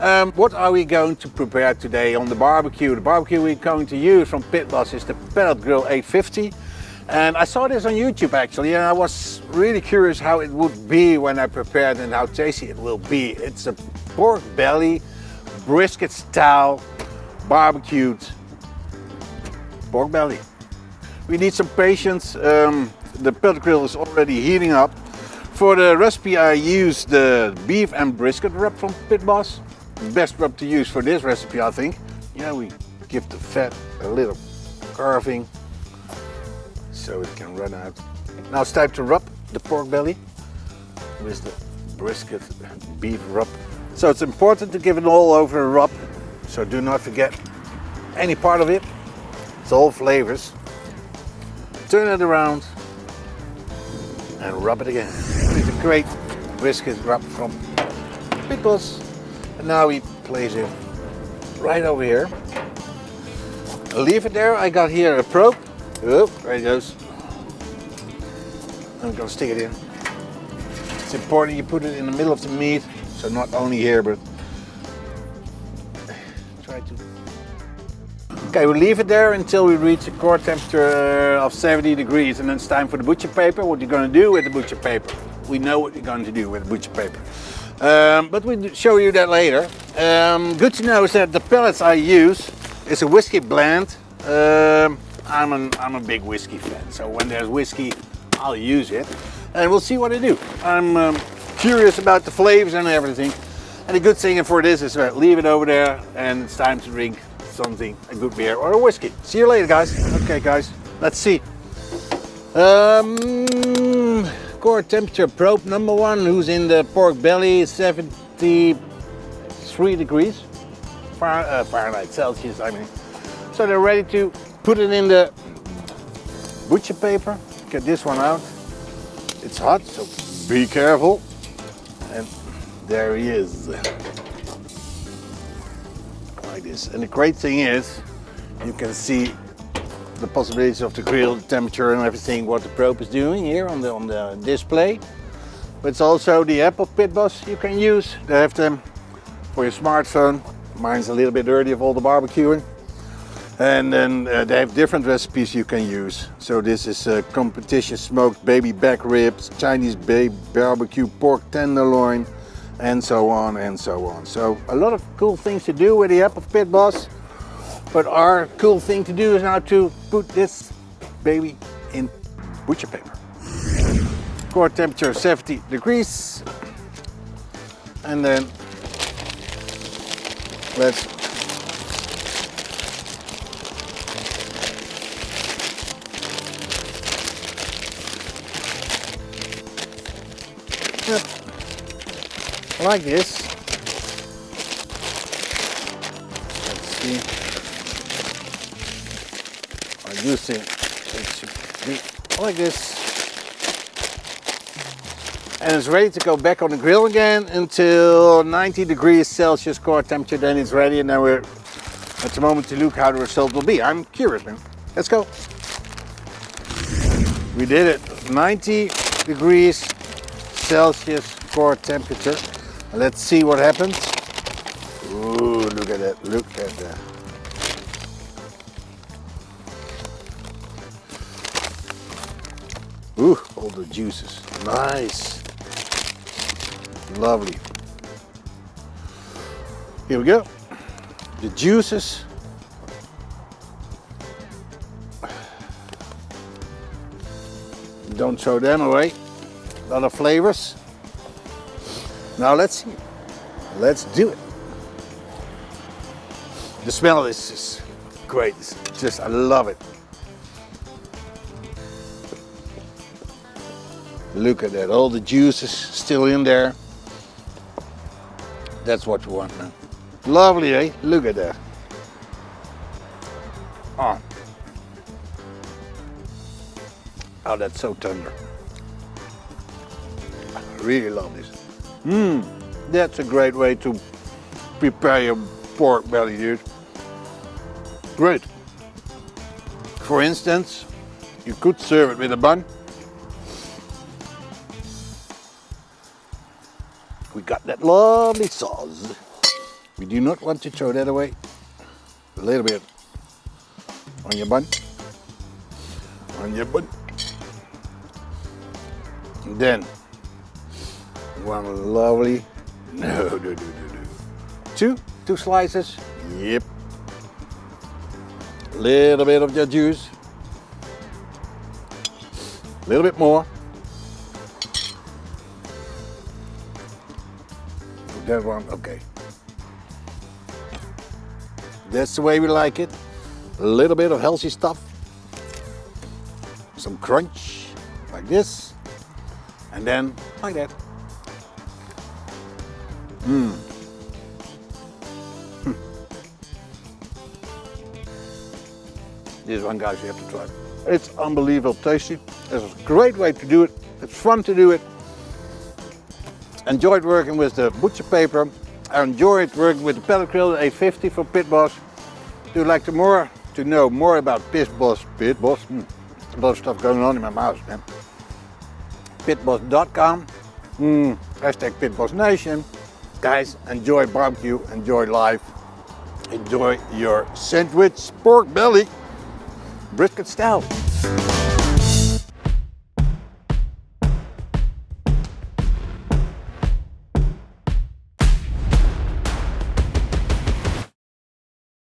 What are we going to prepare today on the barbecue? The barbecue we're going to use from PITBOSS is the Pellet Grill 850. And I saw this on YouTube actually, and I was really curious how it would be when I prepared and how tasty it will be. It's a pork belly, brisket style, barbecued pork belly. We need some patience. The pellet grill is already heating up. For the recipe I used the beef and brisket rub from PITBOSS. The best rub to use for this recipe, I think. Yeah, we give the fat a little carving so it can run out. Now it's time to rub the pork belly with the brisket beef rub. So it's important to give it all over a rub, so do not forget any part of it. It's all flavors. Turn it around and rub it again. It's a great brisket rub from PITBOSS. And now we place it right over here. Leave it there. I got here a probe. Oh, there it goes. I'm gonna stick it in. It's important you put it in the middle of the meat, so not only here, but try to. Okay, we'll leave it there until we reach a core temperature of 70 degrees, and then it's time for the butcher paper. What you're gonna do with the butcher paper? We know what you're going to do with the butcher paper. But we'll show you that later. Good to know is that the pellets I use is a whiskey blend. I'm a big whiskey fan, so when there's whiskey, I'll use it. And we'll see what I do. I'm curious about the flavors and everything. And the good thing for this is leave it over there and it's time to drink something, a good beer or a whiskey. See you later, guys. Okay, guys, let's see. Core temperature probe number 1, who's in the pork belly, 73 degrees Fahrenheit, Celsius, I mean. So they're ready to put it in the butcher paper. Get this one out. It's hot, so be careful. And there he is. Like this. And the great thing is, you can see the possibilities of the grill, the temperature and everything, what the probe is doing here on the display. But it's also the app of PITBOSS you can use. They have them for your smartphone. Mine's a little bit dirty of all the barbecuing. And then they have different recipes you can use. So this is competition smoked baby back ribs, Chinese baby barbecue pork tenderloin, and so on and so on. So a lot of cool things to do with the app of PITBOSS. But our cool thing to do is now to put this baby in butcher paper. Core temperature 70 degrees. And then let's like this. Let's see. I do think it should be like this. And it's ready to go back on the grill again until 90 degrees Celsius core temperature. Then it's ready, and now we're at the moment to look how the result will be. I'm curious, man. Let's go. We did it. 90 degrees Celsius core temperature. Let's see what happens. Ooh, look at that, look at that. Ooh, all the juices, nice. Lovely. Here we go. The juices. Don't throw them away. A lot of flavors. Now let's see. Let's do it. The smell of this is great. It's just, I love it. Look at that, all the juices still in there. That's what you want, man. Lovely, eh? Look at that. Oh. Oh, that's so tender. I really love this. That's a great way to prepare your pork belly, dude. Great. For instance, you could serve it with a bun. We got that lovely sauce. We do not want to throw that away. A little bit on your bun. On your bun. And then one lovely, two slices. Yep. A little bit of the juice. A little bit more. That one, okay. That's the way we like it. A little bit of healthy stuff. Some crunch, like this. And then, like that. This one, guys, you have to try. It's unbelievable tasty. It's a great way to do it. It's fun to do it. Enjoyed working with the butcher paper. I enjoyed working with the pellet grill 850 from PITBOSS. Do you like to know more about PITBOSS? A lot of stuff going on in my mouth, man. PITBOSS.com. Hashtag PITBOSS Nation. Guys, enjoy barbecue, enjoy life. Enjoy your sandwich pork belly brisket style.